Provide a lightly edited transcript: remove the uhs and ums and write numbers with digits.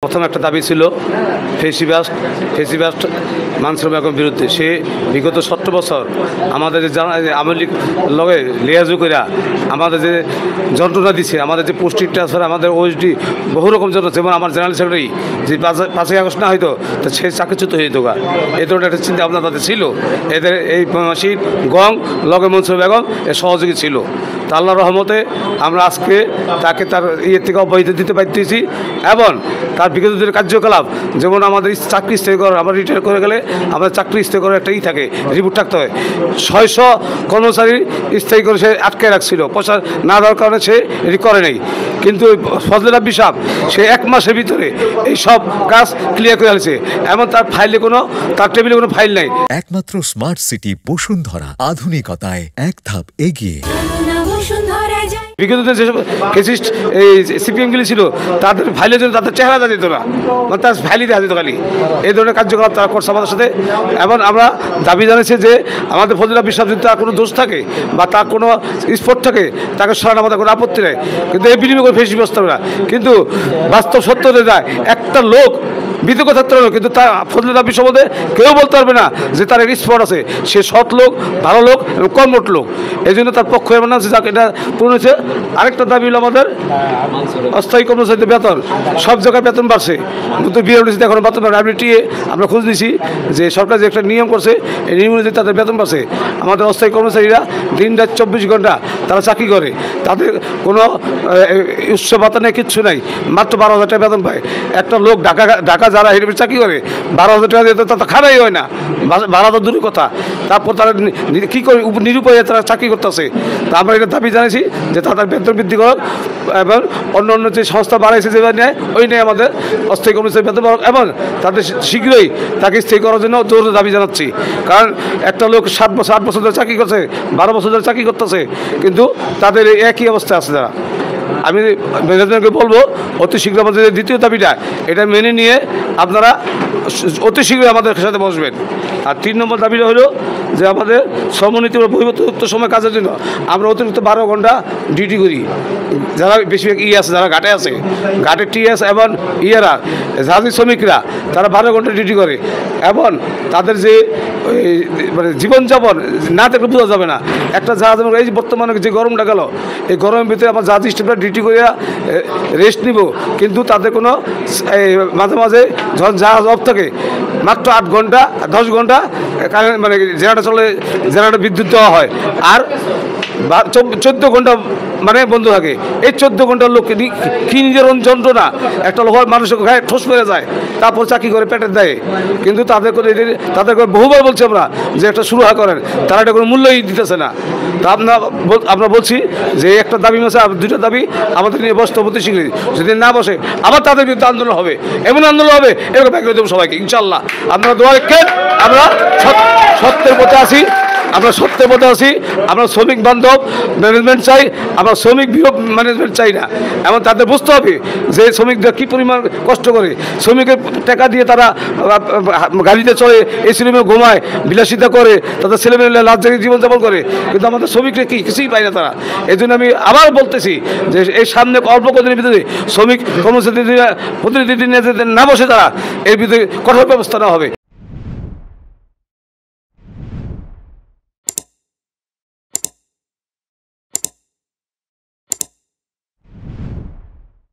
প্রথম একটা দাবি ছিল ফেসিবাস্ট মানসুর বেগমের বিরুদ্ধে। সে বিগত 17 বছর আমাদের যে আওয়ামী লীগ লগে লিয়াজু কইরা আমাদের যে যন্ত্রণা দিচ্ছে, আমাদের যে পোস্টিং ট্রান্সফার, আমাদের ওএসডি বহু রকম যন্ত্র, যেমন আমার জেনারেল সেক্রেটারি যে 5ই আগস্ট না হয়তো তো সে চাকরিচ্যুত হয়ে যেত। এই ধরনের একটা চিন্তা ভাবনা তাদের ছিল। এদের এই মাসির গং লগে মনসুর বেগম এর সহযোগী ছিল। তা আল্লাহর রহমতে আমরা আজকে তাকে তার ইয়ে থেকে অব্যাহতি দিতে পারতেছি এবং তার বিগত দিনের কার্যকলাপ, যেমন আমাদের চাকরি স্থির করার, আমরা রিটায়ার করে গেলে আমাদের চাকরি স্থির করার একটা থাকে, রিপোর্ট থাকতে হয়। 600 কর্মচারী স্থায়ী করে সে আটকে রাখছিল, পয়সা না দেওয়ার কারণে সে এটি করে নেই। কিন্তু ফজলে রাব্বি সাহেব সে 1 মাসের ভিতরে এই সব কাজ ক্লিয়ার করে ফেলেছে। এমন তার টেবিলে কোনো ফাইল নাই। একমাত্র স্মার্ট সিটি বসুন্ধরা, আধুনিকতায় এক ধাপ এগিয়ে। বিগত যেসব কেসিস্ট এই সিপিএমগুলি ছিল তাদের ফাইলের জন্য তাদের চেহারা দিত না, মানে তার ফাইলই দেখা যেত খালি। এই ধরনের কার্যকলাপ তারা করছে আমাদের সাথে। এবং আমরা দাবি জানাচ্ছি যে আমাদের ফজলে রাব্বি সাহেব যদি তার কোনো দোষ থাকে বা তার কোনো স্পট থাকে তাকে সরানো আমাদের কোনো আপত্তি নেই, কিন্তু এই বিনিময় করে ফেসি বসতে হবে না। কিন্তু বাস্তব সত্য হয়ে যায়, একটা লোক বিতর্ক থাকতে হবে, কিন্তু তার ফজলে রাব্বি সম্বন্ধে কেউ বলতে পারবে না যে তার এক স্পট আছে। সে সৎ লোক, ভালো লোক এবং কর্মঠ লোক। এই জন্য তার পক্ষ এমন আছে যাকে এটা পূরণ হয়েছে। আরেকটা দাবি হলো আমাদের অস্থায়ী কর্মচারীদের বেতন। সব জায়গায় বেতন বাড়ছে, কিন্তু বিএমডিসিতে এখন বেতন টিএ আমরা খোঁজ নিয়েছি যে সরকার যে একটা নিয়ম করছে, এই নিয়ম অনুযায়ী তাদের বেতন বাড়ছে। আমাদের অস্থায়ী কর্মচারীরা দিন রাত 24 ঘন্টা তারা চাকরি করে, তাদের কোনো উৎস ভাতা নেই, কিচ্ছু নাই, মাত্র 12,000 টাকা বেতন পায়। একটা লোক ঢাকা যারা হেঁটে চাকরি করে 12,000 টাকা দিয়ে তারা খানাই হয় না, ভাড়া তো দূরের কথা। তারপর তারা কী করে নিরুপায়ে তারা চাকরি করতেছে। তা আমরা এটা দাবি জানাইছি যে তাদের বেতন বৃদ্ধি করুক এবং অন্য অন্য যে সংস্থা বাড়াইছে যে নেয় ওই নেয় আমাদের অস্থায়ী কর্মচারী বেতন বাড়ুক এবং তাদের শীঘ্রই তাকে স্থায়ী করার জন্য জোর দাবি জানাচ্ছি। কারণ একটা লোক 7 বছর 8 বছর ধরে চাকরি করছে, 12 বছর ধরে চাকরি করতেছে, কিন্তু তাদের একই অবস্থায় আছে যারা। আমি ম্যানেজমেন্টকে বলবো অতি শীঘ্র আমাদের দ্বিতীয় দাবিটা এটা মেনে নিয়ে আপনারা অতি শীঘ্রই আমাদের সাথে বসবেন। আর 3 নম্বর দাবিটা হলো যে আমাদের শ্রমনীতি পরিবর্তিত সময় কাজের জন্য আমরা অতিরিক্ত 12 ঘন্টা ডিউটি করি। যারা বেশিরভাগ আছে, যারা ঘাটে আছে, ঘাটে টিএস এবং ইয়েরা জাহাজি শ্রমিকরা তারা 12 ঘন্টা ডিউটি করে এবং তাদের যে মানে জীবনযাপন না দেখলে বোঝা যাবে না। একটা জাহাজ এই যে বর্তমানে যে গরমটা গেল, এই গরমের ভিতরে আমার জাহাজ স্টাফরা ডিউটি করে রেস্ট নিব, কিন্তু তাদের কোনো মাঝে মাঝে যখন জাহাজ অফ থাকে মাত্র 8 ঘন্টা 10 ঘন্টা কারেন্ট মানে জেনারেটর চলে, জেনারেটর বিদ্যুৎ দেওয়া হয়, আর 14 ঘন্টা মানে বন্ধ থাকে। এই 14 ঘন্টার লোককে কি নিজের যন্ত্রণা, একটা লোক মানুষের গায়ে ঠোস মেরে যায়, তারপর চাকরি করে পেটের দেয়। কিন্তু তাদের করে বহুবার বলছি আমরা যে একটা সুরাহা করেন, তারা এটা কোনো মূল্যই দিতেছে না। তা আমরা বলছি যে একটা দাবি মাসে 2টা দাবি আমাদের নিয়ে বসতে অতি শীঘ্রই। যদি না বসে আবার তাদের বিরুদ্ধে আন্দোলন হবে, এমন আন্দোলন হবে এরকম ব্যাখ্যা দেবো সবাইকে ইনশাল্লাহ। আপনারা দোয়া রাখেন, আমরা সত্যের পথে আছি, আমরা সত্যের পথে আছি। আমরা শ্রমিক বান্ধব ম্যানেজমেন্ট চাই, আমরা শ্রমিক বিরোধ ম্যানেজমেন্ট চাই না। এবং তাদের বুঝতে হবে যে শ্রমিকরা কী পরিমাণ কষ্ট করে, শ্রমিকের টাকা দিয়ে তারা গাড়িতে চলে, এসি রুমে ঘুমায়, বিলাসিতা করে, তাদের ছেলেমেয়েরা লাক্সারি জীবনযাপন করে, কিন্তু আমাদের শ্রমিকরা কিছুই পায় না তারা। এই জন্য আমি আবার বলতেছি যে এই সামনে অল্প কদিনের ভিতরে শ্রমিক কর্মচারী প্রতিনিধি না বসে তারা এর ভিতরে কঠোর ব্যবস্থা নেওয়া হবে।